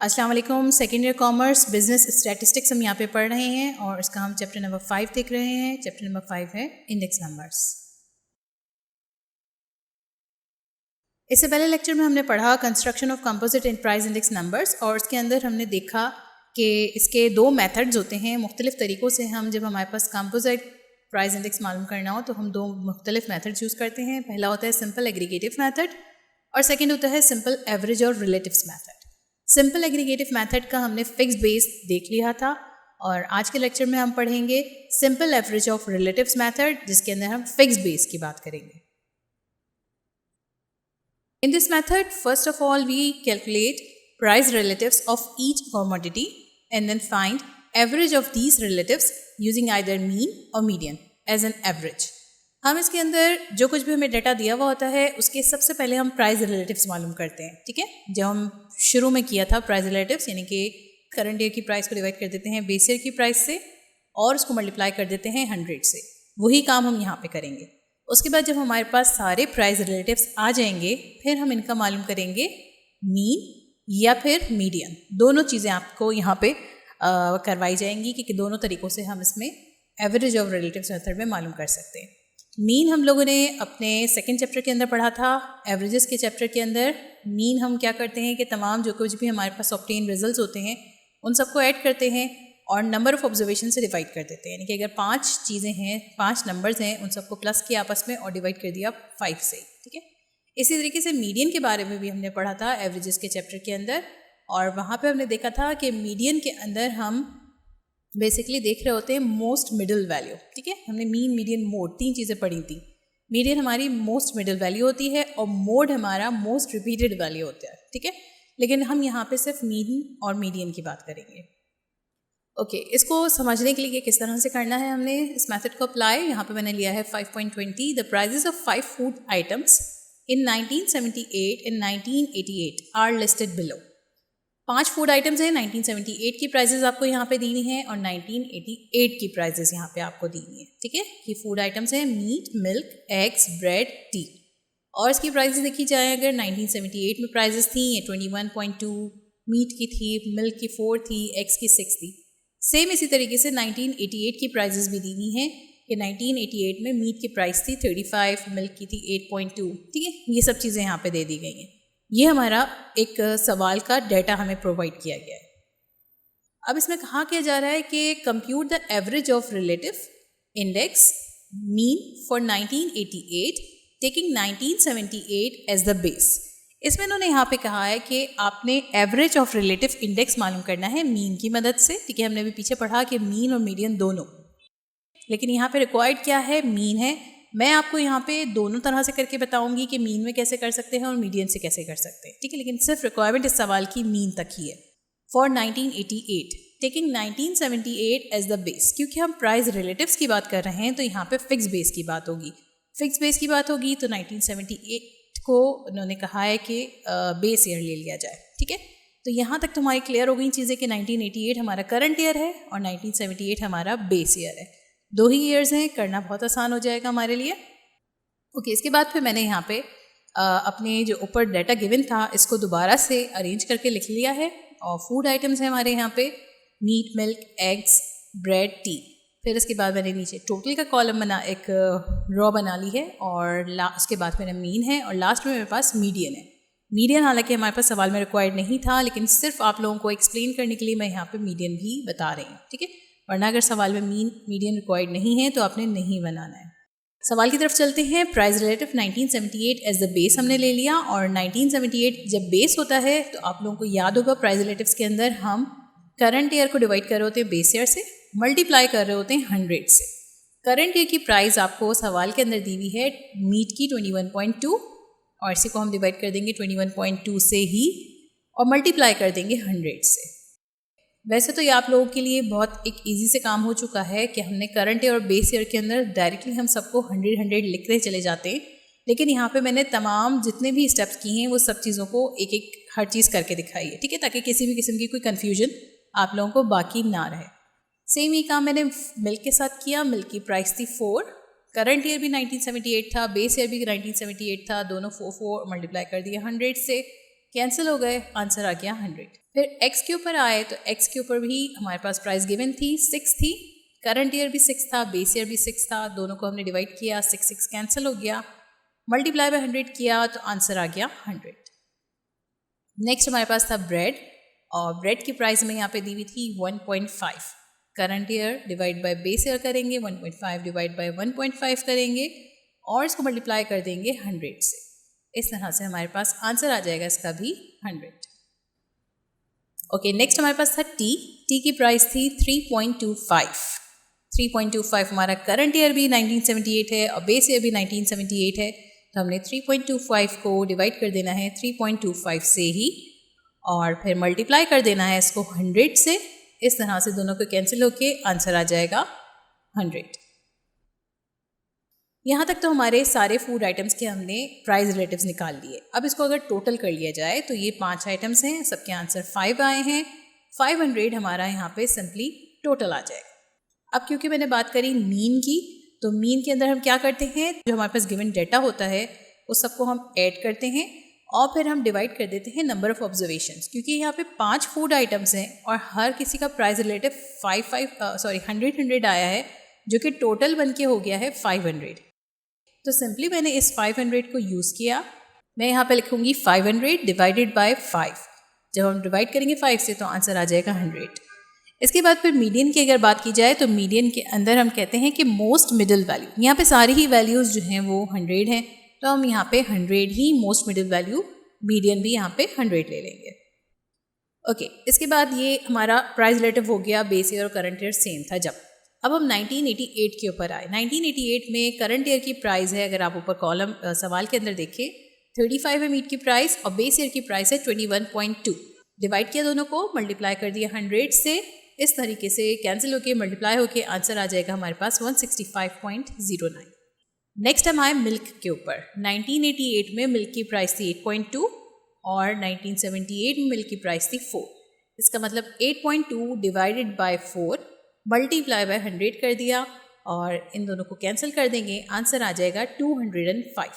अस्सलाम वालेकुम। Second year commerce business statistics हम यहाँ पे पढ़ रहे हैं और इसका हम चैप्टर नंबर 5 देख रहे हैं। चैप्टर नंबर 5 है इंडेक्स नंबर्स। इससे पहले लेक्चर में हमने पढ़ा construction of composite and price index numbers और उसके अंदर हमने देखा कि इसके दो मेथड्स होते हैं। मुख्तलिफ तरीक़ों से हम जब हमारे पास कंपोजिट प्राइस इंडेक्स मालूम करना हो तो हम दो मुख्तलिफ मेथड्स यूज़ करते हैं। पहला होता है सिंपल एग्रीगेटिव मेथड और सेकेंड होता है सिंपल एवरेज और relatives method. Simple aggregative method का हमने फिक्स बेस देख लिया था और आज के लेक्चर में हम पढ़ेंगे simple average of relatives method, जिसके अंदर हम फिक्स बेस की बात करेंगे। In this method, first of all, we calculate price relatives of each commodity and then find average of these relatives using either mean or median as an average. हम इसके अंदर जो कुछ भी हमें डाटा दिया हुआ होता है उसके सबसे पहले हम प्राइस रिलेटिव्स मालूम करते हैं। ठीक है, जब हम शुरू में किया था प्राइस रिलेटिव्स यानी कि करंट ईयर की प्राइस को डिवाइड कर देते हैं बेस ईयर की प्राइस से और उसको मल्टीप्लाई कर देते हैं 100 से। वही काम हम यहाँ पे करेंगे। उसके बाद जब हमारे पास सारे प्राइस रिलेटिव्स आ जाएंगे फिर हम इनका मालूम करेंगे मीन या फिर मीडियन। दोनों चीज़ें आपको यहाँ पे करवाई जाएंगी कि दोनों तरीक़ों से हम इसमें एवरेज ऑफ रिलेटिव्स मेथड में मालूम कर सकते हैं। मीन हम लोगों ने अपने सेकंड चैप्टर के अंदर पढ़ा था। एवरेजेस के चैप्टर के अंदर मीन हम क्या करते हैं कि तमाम जो कुछ भी हमारे पास ऑब्टेन रिजल्ट्स होते हैं उन सबको ऐड करते हैं और नंबर ऑफ ऑब्जर्वेशन से डिवाइड कर देते हैं। यानी कि अगर 5 चीज़ें हैं, 5 नंबर्स हैं, उन सबको प्लस किया आपस में और डिवाइड कर दिया 5 से। ठीक है, इसी तरीके से मीडियन के बारे में भी हमने पढ़ा था एवरेजेस के चैप्टर के अंदर और वहाँ पे हमने देखा था कि मीडियन के अंदर हम बेसिकली देख रहे होते हैं मोस्ट मिडिल वैल्यू। ठीक है, हमने मीन मीडियन मोड 3 चीज़ें पढ़ी थी। मीडियन हमारी मोस्ट मिडिल वैल्यू होती है और मोड हमारा मोस्ट रिपीटेड वैल्यू होता है। ठीक है, लेकिन हम यहाँ पे सिर्फ मीन और मीडियन की बात करेंगे। ओके, इसको समझने के लिए किस तरह से करना है हमने इस मेथड को अप्लाई। यहाँ पे मैंने लिया है 5.20 the prices of 5 food items in 1978 and 1988 are listed below. 5 food items हैं, 1978 की प्राइजेस आपको यहाँ पे देनी है और 1988 की प्राइजेस यहाँ पे आपको देनी है। ठीक है, ये फूड आइटम्स हैं meat, milk, eggs, bread, tea और इसकी प्राइजेस देखी जाए अगर 1978 में प्राइजेस थी ये 21.2, मीट की थी, मिल्क की 4 थी, एग्स की 6 थी। सेम इसी तरीके से 1988 की प्राइजेस भी देनी है कि 1988 में मीट की प्राइस थी 35, मिल्क की थी 8.2। ठीक है, ये सब चीज़ें यहाँ पे दे दी गई हैं। ये हमारा एक सवाल का डाटा हमें प्रोवाइड किया गया है। अब इसमें कहा किया जा रहा है कि compute the average of relative index mean for 1988 taking 1978 as the base. इसमें इन्होंने यहाँ पे कहा है कि आपने एवरेज ऑफ रिलेटिव इंडेक्स मालूम करना है मीन की मदद से। ठीक है, हमने अभी पीछे पढ़ा कि मीन और मीडियन दोनों, लेकिन यहाँ पे रिक्वायर्ड क्या है, मीन है। मैं आपको यहाँ पे दोनों तरह से करके बताऊंगी कि मीन में कैसे कर सकते हैं और मीडियन से कैसे कर सकते हैं। ठीक है, लेकिन सिर्फ रिक्वायरमेंट इस सवाल की मीन तक ही है। For 1988 taking 1978 as the base, क्योंकि हम प्राइस रिलेटिव्स की बात कर रहे हैं तो यहाँ पे फिक्स बेस की बात होगी। फिक्स बेस की बात होगी तो 1978 को उन्होंने कहा है कि बेस ईयर ले लिया जाए। ठीक है, तो यहाँ तक तुम्हारी क्लियर हो गई चीज़ें कि 1988 हमारा करंट ईयर है और 1978 हमारा बेस ईयर है। 2 ही ईयर्स हैं, करना बहुत आसान हो जाएगा हमारे लिए। ओके, इसके बाद फिर मैंने यहाँ पे अपने जो ऊपर डाटा गिवन था इसको दोबारा से अरेंज करके लिख लिया है और फूड आइटम्स हैं हमारे यहाँ पे meat, milk, eggs, bread, tea. फिर इसके बाद मैंने नीचे टोटल का कॉलम बना एक रॉ बना ली है और उसके बाद मेरा मीन है और लास्ट में मेरे पास मीडियन है। मीडियन हालांकि हमारे पास सवाल में रिक्वायर्ड नहीं था, लेकिन सिर्फ आप लोगों को एक्सप्लेन करने के लिए मैं यहाँ पे मीडियन भी बता रही हूँ। ठीक है, वरना अगर सवाल में मीडियन रिक्वायर्ड नहीं है तो आपने नहीं बनाना है। सवाल की तरफ चलते हैं। Price relative 1978 as the base हमने ले लिया और 1978 जब बेस होता है तो आप लोगों को याद होगा प्राइस रिलेटिव्स के अंदर हम करंट ईयर को डिवाइड कर रहे होते हैं बेस ईयर से, मल्टीप्लाई कर रहे होते हैं 100 से। करंट ईयर की प्राइस आपको सवाल के अंदर दी हुई है मीट की 21.2 और इसी को हम डिवाइड कर देंगे 21.2 से ही और मल्टीप्लाई कर देंगे 100 से। वैसे तो ये आप लोगों के लिए बहुत एक इजी से काम हो चुका है कि हमने करंट ईयर और बेस ईयर के अंदर डायरेक्टली हम सबको 100 लिखते चले जाते हैं, लेकिन यहाँ पे मैंने तमाम जितने भी स्टेप्स किए हैं वो सब चीज़ों को एक एक हर चीज़ करके दिखाई है। ठीक है, ताकि किसी भी किस्म की कोई कन्फ्यूजन आप लोगों को बाकी ना रहे। सेम ही काम मैंने मिल्क के साथ किया। मिल्क की प्राइस थी 4, करंट ईयर भी 1978 था, बेस ईयर भी 1978 था, दोनों 4 मल्टीप्लाई कर दिया 100 से कैंसिल हो गए, आंसर आ गया 100। फिर एक्स के ऊपर आए तो एक्स के ऊपर भी हमारे पास प्राइस गिवन थी 6 थी, करंट ईयर भी 6 था, बेस ईयर भी 6 था, दोनों को हमने डिवाइड किया, 6 कैंसिल हो गया, मल्टीप्लाई बाय 100 किया तो आंसर आ गया 100। नेक्स्ट हमारे पास था ब्रेड, और ब्रेड की प्राइस में यहाँ पे दी हुई थी 1.5, current year divide by base year करेंगे, 1.5 डिवाइड बाय 1.5 करेंगे और इसको मल्टीप्लाई कर देंगे 100 से। इस तरह से हमारे पास आंसर आ जाएगा इसका भी 100। ओके, नेक्स्ट हमारे पास था टी की प्राइस थी 3.25। 3.25 हमारा करंट ईयर भी 1978 है और बेस ईयर भी 1978 है, तो हमने 3.25 को डिवाइड कर देना है 3.25 से ही और फिर मल्टीप्लाई कर देना है इसको 100 से। इस तरह से दोनों को कैंसिल होके आंसर आ जाएगा 100। यहाँ तक तो हमारे सारे फूड आइटम्स के हमने प्राइस रिलेटिव्स निकाल लिए। अब इसको अगर टोटल कर लिया जाए तो ये 5 आइटम्स हैं, सबके आंसर 5 आए हैं। 500 हमारा यहाँ पे सिंपली टोटल आ जाएगा। अब क्योंकि मैंने बात करी मीन की, तो मीन के अंदर हम क्या करते हैं, जो हमारे पास गिवन डेटा होता है उस सबको हम ऐड करते हैं और फिर हम डिवाइड कर देते हैं नंबर ऑफ ऑब्जर्वेशंस। क्योंकि यहाँ पे 5 फूड आइटम्स हैं और हर किसी का प्राइस रिलेटिव 100 आया है, जो कि टोटल बन के हो गया है 500। तो सिंपली मैंने इस 500 को यूज़ किया। मैं यहाँ पे लिखूँगी 500 डिवाइडेड बाय 5। जब हम डिवाइड करेंगे 5 से तो आंसर आ जाएगा 100। इसके बाद फिर मीडियन की अगर बात की जाए तो मीडियन के अंदर हम कहते हैं कि मोस्ट मिडिल वैल्यू, यहाँ पे सारी ही वैल्यूज़ जो हैं वो 100 हैं, तो हम यहाँ पे 100 ही मोस्ट मिडिल वैल्यू, मीडियन भी यहाँ पे 100 ले लेंगे। ओके, इसके बाद ये हमारा प्राइस रिलेटिव हो गया, बेस ईयर और करंट ईयर सेम था जब। अब हम 1988 के ऊपर आए। 1988 में करंट ईयर की प्राइस है, अगर आप ऊपर कॉलम सवाल के अंदर देखें, 35 है मीट की प्राइस और बेस ईयर की प्राइस है 21.2। डिवाइड किया दोनों को, मल्टीप्लाई कर दिया 100 से, इस तरीके से कैंसिल होके मल्टीप्लाई होके आंसर आ जाएगा हमारे पास 165.09। नेक्स्ट हम आए मिल्क के ऊपर। 1988 में मिल्क की प्राइस थी 8.2 और 1978 में मिल्क की प्राइस थी 4। इसका मतलब 8.2 डिवाइडेड बाय 4 मल्टीप्लाई बाय 100 कर दिया और इन दोनों को कैंसिल कर देंगे, आंसर आ जाएगा 205।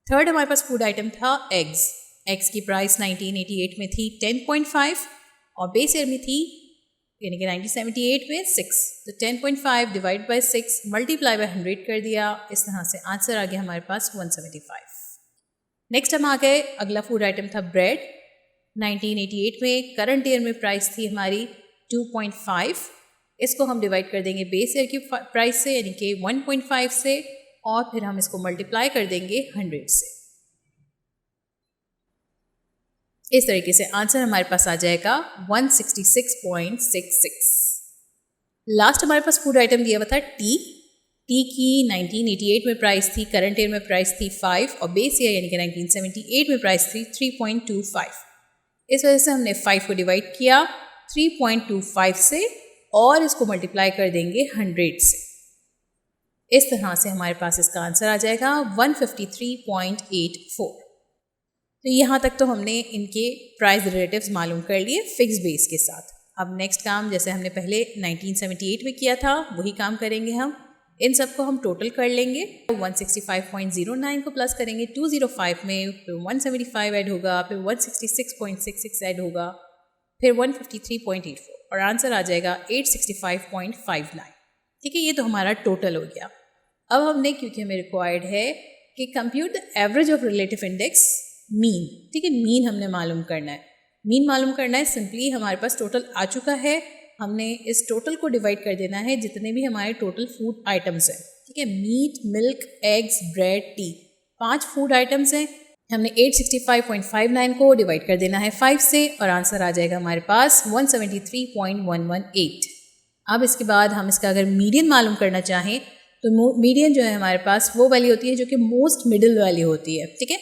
थर्ड हमारे पास फूड आइटम था एग्स। एग्स की प्राइस 1988 में थी 10.5 और बेस ईयर में थी यानी कि 1978 में 6। तो 10.5 डिवाइड बाय 6 मल्टीप्लाई बाय 100 कर दिया, इस तरह से आंसर आ गया हमारे पास 175। नेक्स्ट हम आ गए, अगला फूड आइटम था ब्रेड। 1988 में करंट ईयर में प्राइस थी हमारी 2.5। इसको हम डिवाइड कर देंगे बेस ईयर की प्राइस से यानी कि 1.5 से और फिर हम इसको मल्टीप्लाई कर देंगे 100 से। इस तरीके से आंसर हमारे पास आ जाएगा 166.66। लास्ट हमारे पास फूड आइटम दिया हुआ था टी की 1988 में प्राइस थी, करंट ईयर में प्राइस थी 5 और बेस ईयर यानी कि 1978 में प्राइस थी 3.25। इस वजह से हमने 5 को डिवाइड किया 3.25 से और इसको मल्टीप्लाई कर देंगे 100 से। इस तरह से हमारे पास इसका आंसर आ जाएगा 153.84। तो यहाँ तक तो हमने इनके प्राइस रिलेटिव्स मालूम कर लिए फिक्स बेस के साथ। अब नेक्स्ट काम जैसे हमने पहले 1978 में किया था वही काम करेंगे हम। इन सबको हम टोटल कर लेंगे। 165.09 को प्लस करेंगे 205 में, फिर 175 ऐड होगा, फिर 166.66 ऐड होगा, फिर 153.84 और आंसर आ जाएगा 865.59। ठीक है, ये तो हमारा टोटल हो गया। अब हमने, क्योंकि हमें रिक्वायर्ड है कि compute the average of relative index mean, ठीक है, मीन हमने मालूम करना है। मीन मालूम करना है, सिंपली हमारे पास टोटल आ चुका है, हमने इस टोटल को डिवाइड कर देना है जितने भी हमारे टोटल फूड आइटम्स हैं। ठीक है, meat, milk, eggs, bread, tea, 5 food items हैं। हमने 865.59 को डिवाइड कर देना है 5 से और आंसर आ जाएगा हमारे पास 173.118। अब इसके बाद हम इसका अगर मीडियन मालूम करना चाहें तो मीडियन जो है हमारे पास वो वैल्यू होती है जो कि मोस्ट मिडिल वैल्यू होती है। ठीक है,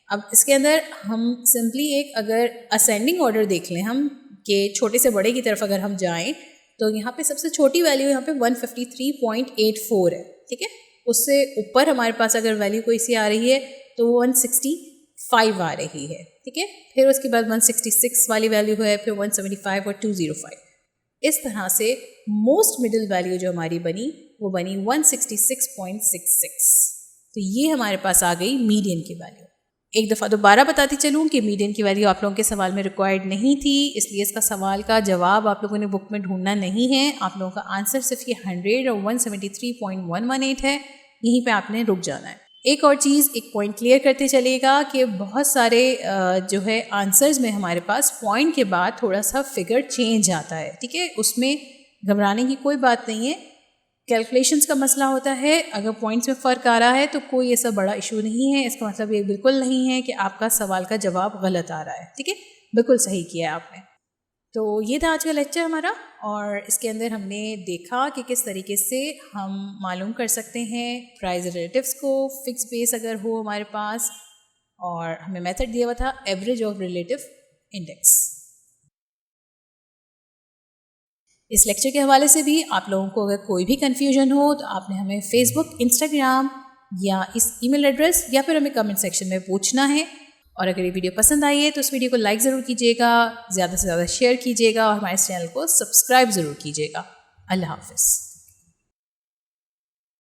अब इसके अंदर हम सिंपली एक अगर असेंडिंग ऑर्डर देख लें हम कि छोटे से बड़े की तरफ अगर हम जाएं तो यहाँ पे सबसे छोटी वैल्यू यहाँ पे 153.84 है। ठीक है, उससे ऊपर हमारे पास अगर वैल्यू कोई सी आ रही है तो 165 आ रही है। ठीक है, फिर उसके बाद 166 वाली वैल्यू है, फिर 175 और 205। इस तरह से मोस्ट मिडिल वैल्यू जो हमारी बनी वो बनी 166.66। तो ये हमारे पास आ गई मीडियन की वैल्यू। एक दफ़ा दोबारा बताती चलूँ कि मीडियन की वैल्यू आप लोगों के सवाल में रिक्वायर्ड नहीं थी, इसलिए इसका सवाल का जवाब आप लोगों ने बुक में ढूंढना नहीं है। आप लोगों का आंसर सिर्फ ये 100 और 173.118 है, यहीं पे आपने रुक जाना है। एक और चीज़, एक पॉइंट क्लियर करते चलेगा कि बहुत सारे जो है आंसर्स में हमारे पास पॉइंट के बाद थोड़ा सा फिगर चेंज आता है, ठीक है। उसमें घबराने की कोई बात नहीं है, कैलकुलेशंस का मसला होता है। अगर पॉइंट्स में फ़र्क आ रहा है तो कोई ऐसा बड़ा इशू नहीं है, इसका मतलब ये बिल्कुल नहीं है कि आपका सवाल का जवाब गलत आ रहा है, ठीक है, बिल्कुल सही किया है आपने। तो ये था आज का लेक्चर हमारा, और इसके अंदर हमने देखा कि किस तरीके से हम मालूम कर सकते हैं प्राइस रिलेटिव्स को, फिक्स बेस अगर हो हमारे पास, और हमें मेथड दिया हुआ था एवरेज ऑफ रिलेटिव इंडेक्स। इस लेक्चर के हवाले से भी आप लोगों को अगर कोई भी कन्फ्यूजन हो तो आपने हमें फेसबुक, इंस्टाग्राम या इस ईमेल एड्रेस या फिर हमें कमेंट सेक्शन में पूछना है। और अगर ये वीडियो पसंद आई है तो इस वीडियो को लाइक ज़रूर कीजिएगा, ज़्यादा से ज़्यादा शेयर कीजिएगा और हमारे चैनल को सब्सक्राइब ज़रूर कीजिएगा। अल्लाह हाफ़िज़।